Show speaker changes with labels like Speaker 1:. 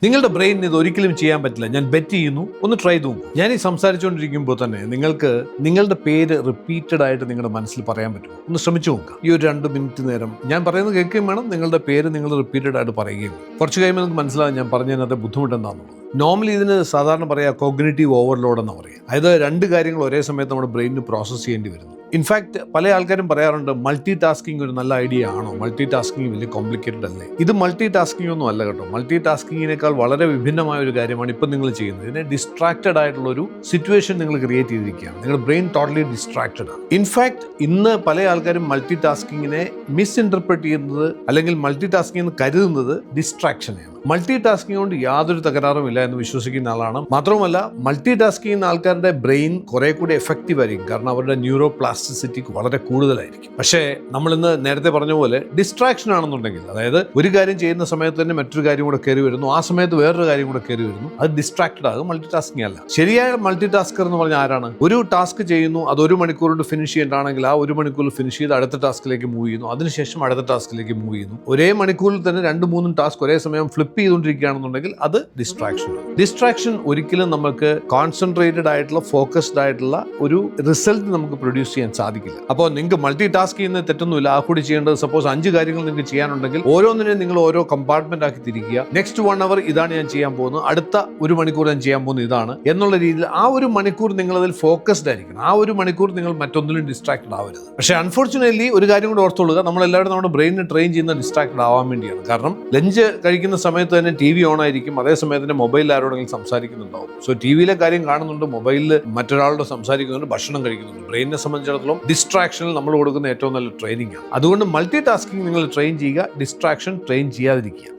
Speaker 1: നിങ്ങളുടെ ബ്രെയിൻ ഇത് ഒരിക്കലും ചെയ്യാൻ പറ്റില്ല. ഞാൻ ബെറ്റ് ചെയ്യുന്നു, ഒന്ന് ട്രൈ ചെയ്തു നോക്കൂ. ഞാൻ ഈ സംസാരിച്ചുകൊണ്ടിരിക്കുമ്പോൾ തന്നെ നിങ്ങൾക്ക് നിങ്ങളുടെ പേര് റിപ്പീറ്റഡ് ആയിട്ട് നിങ്ങളുടെ മനസ്സിൽ പറയാൻ പറ്റും. ഒന്ന് ശ്രമിച്ചു നോക്കുക. ഈ ഒരു 2 മിനിറ്റ് നേരം ഞാൻ പറയുന്നത് കേൾക്കുകയും വേണം, നിങ്ങളുടെ പേര് നിങ്ങൾ റിപ്പീറ്റഡ് ആയിട്ട് പറയുകയും വേണം. കുറച്ച് കഴിയുമ്പോൾ നിങ്ങൾക്ക് മനസ്സിലാവും ഞാൻ പറഞ്ഞതിനകത്ത് ബുദ്ധിമുട്ടെന്താണെന്നുള്ളത്. നോർമലി ഇതിന് സാധാരണ പറയാ കോഗ്നിറ്റീവ് ഓവർലോഡ് എന്ന് പറയും. അതായത് 2 കാര്യങ്ങൾ ഒരേ സമയത്ത് നമ്മുടെ ബ്രെയിനിന് പ്രോസസ്സ് ചെയ്യേണ്ടി വരുന്നു. ഇൻഫാക്ട് പല ആൾക്കാരും പറയാറുണ്ട് മൾട്ടി ടാസ്കിങ് ഒരു നല്ല ഐഡിയ ആണോ, മൾട്ടി ടാസ്കിങ് വലിയ കോംപ്ലിക്കേറ്റഡ് അല്ലേ? ഇത് മൾട്ടി ടാസ്കിങ് ഒന്നും അല്ല കേട്ടോ. മൾട്ടി ടാസ്കിങ്ങിനേക്കാൾ വളരെ വിഭിന്നമായ ഒരു കാര്യമാണ് ഇപ്പം നിങ്ങൾ ചെയ്യുന്നത്. ഇതിനെ ഡിസ്ട്രാക്റ്റഡ് ആയിട്ടുള്ള ഒരു സിറ്റുവേഷൻ നിങ്ങൾ ക്രിയേറ്റ് ചെയ്തിരിക്കുകയാണ്. നിങ്ങളുടെ ബ്രെയിൻ ടോട്ടലി ഡിസ്ട്രാക്റ്റഡ് ആണ്. ഇൻഫാക്ട് ഇന്ന് പല ആൾക്കാരും മൾട്ടി ടാസ്കിങ്ങിനെ മിസ്ഇന്റർപ്രറ്റ് ചെയ്യുന്നത് അല്ലെങ്കിൽ മൾട്ടി ടാസ്കിങ് എന്ന് കരുതുന്നത് ഡിസ്ട്രാക്ഷനെയാണ്. മൾട്ടി ടാസ്കിങ് കൊണ്ട് യാതൊരു തകരാറും ഇല്ല എന്ന് വിശ്വസിക്കുന്ന ആളാണ്. മാത്രവുമല്ല മൾട്ടി ടാസ്ക് ചെയ്യുന്ന ആൾക്കാരുടെ ബ്രെയിൻ കുറെ കൂടി എഫക്റ്റീവ് ആയിരിക്കും. കാരണം അവരുടെ ന്യൂറോ പ്ലാസ്റ്റിസിറ്റി വളരെ കൂടുതലായിരിക്കും. പക്ഷേ നമ്മൾ ഇന്ന് നേരത്തെ പറഞ്ഞ പോലെ ഡിസ്ട്രാക്ഷൻ ആണെന്നുണ്ടെങ്കിൽ, അതായത് ഒരു കാര്യം ചെയ്യുന്ന സമയത്ത് തന്നെ മറ്റൊരു കാര്യം കൂടെ കയറി വരുന്നു, ആ സമയത്ത് വേറൊരു കാര്യം കൂടെ കയറി വരുന്നു, അത് ഡിസ്ട്രാക്റ്റഡ് ആകും. മൾട്ടി ടാസ്കിങ് അല്ല. ശരിയായ മൾട്ടി ടാസ്കർ എന്ന് പറഞ്ഞാൽ ആരാണ്? ഒരു ടാസ്ക് ചെയ്യുന്നു, അത് 1 മണിക്കൂർ കൊണ്ട് ഫിനിഷ് ചെയ്യേണ്ടതാണെങ്കിൽ ആ 1 മണിക്കൂറിൽ ഫിനിഷ് ചെയ്ത് അടുത്ത ടാസ്കിലേക്ക് മൂവ് ചെയ്യുന്നു, അതിനുശേഷം അടുത്ത ടാസ്കിലേക്ക് മൂവ് ചെയ്യുന്നു. ഒരേ മണിക്കൂറിൽ തന്നെ 2-3 ടാസ്ക് ഒരേ സമയം ഫ്ലിപ്പ് ചെയ്തുകൊണ്ടിരിക്കുകയാണെന്നുണ്ടെങ്കിൽ അത് ഡിസ്ട്രാക്ഷൻ. ഡിസ്ട്രാക്ഷൻ ഒരിക്കലും നമുക്ക് കോൺസെൻട്രേറ്റഡ് ആയിട്ടുള്ള ഫോക്കസ്ഡ് ആയിട്ടുള്ള ഒരു റിസൾട്ട് നമുക്ക് പ്രൊഡ്യൂസ് ചെയ്യാൻ സാധിക്കില്ല. അപ്പോൾ നിങ്ങൾക്ക് മൾട്ടി ടാസ്ക് ചെയ്യുന്നത് തെറ്റൊന്നുമില്ല. ആ കൂടി ചെയ്യേണ്ടത് സപ്പോസ് 5 കാര്യങ്ങൾ നിങ്ങൾക്ക് ചെയ്യാനുണ്ടെങ്കിൽ ഓരോന്നിനെയും നിങ്ങൾ ഓരോ കമ്പാർട്ട്മെന്റ് ആക്കി തിരിക്കുക. നെക്സ്റ്റ് 1 അവർ ഇതാണ് ഞാൻ ചെയ്യാൻ പോകുന്നത്, അടുത്ത 1 മണിക്കൂർ ഞാൻ ചെയ്യാൻ പോകുന്നത് ഇതാണ് എന്നുള്ള രീതിയിൽ ആ 1 മണിക്കൂർ നിങ്ങൾ അതിൽ ഫോക്കസ്ഡ് ആയിരിക്കണം. ആ 1 മണിക്കൂർ നിങ്ങൾ മറ്റൊന്നിലും ഡിസ്ട്രാക്റ്റഡ് ആവരുത്. പക്ഷേ അൺഫോർച്ചുനേറ്റ്ലി ഒരു കാര്യം കൂടെ ഓർത്തുകൊള്ളുക, നമ്മളെല്ലാവരും നമ്മുടെ ബ്രെയിനിനെ ട്രെയിൻ ചെയ്യുന്ന ഡിസ്ട്രാക്റ്റഡ് ആവാൻ വേണ്ടിയാണ്. കാരണം ലഞ്ച് കഴിക്കുന്ന സമയത്ത് തന്നെ TV ഓൺ ആയിരിക്കും, അതേ സമയത്ത് തന്നെ മൊബൈലിൽ ആരോടെങ്കിലും സംസാരിക്കുന്നുണ്ടാവും. സോ TVയിലെ കാര്യം കാണുന്നുണ്ട്, മൊബൈലിൽ മറ്റൊരാളോട് സംസാരിക്കുന്നുണ്ട്, ഭക്ഷണം കഴിക്കുന്നുണ്ട്. ബ്രെയിനിനെ സംബന്ധിച്ചിടത്തോളം ഡിസ്ട്രാക്ഷനിൽ നമ്മൾ കൊടുക്കുന്ന ഏറ്റവും നല്ല ട്രെയിനിങ് ആണ്. അതുകൊണ്ട് മൾട്ടി ടാസ്കിങ് നിങ്ങൾ ട്രെയിൻ ചെയ്യുക, ഡിസ്ട്രാക്ഷൻ ട്രെയിൻ ചെയ്യാതിരിക്കുക.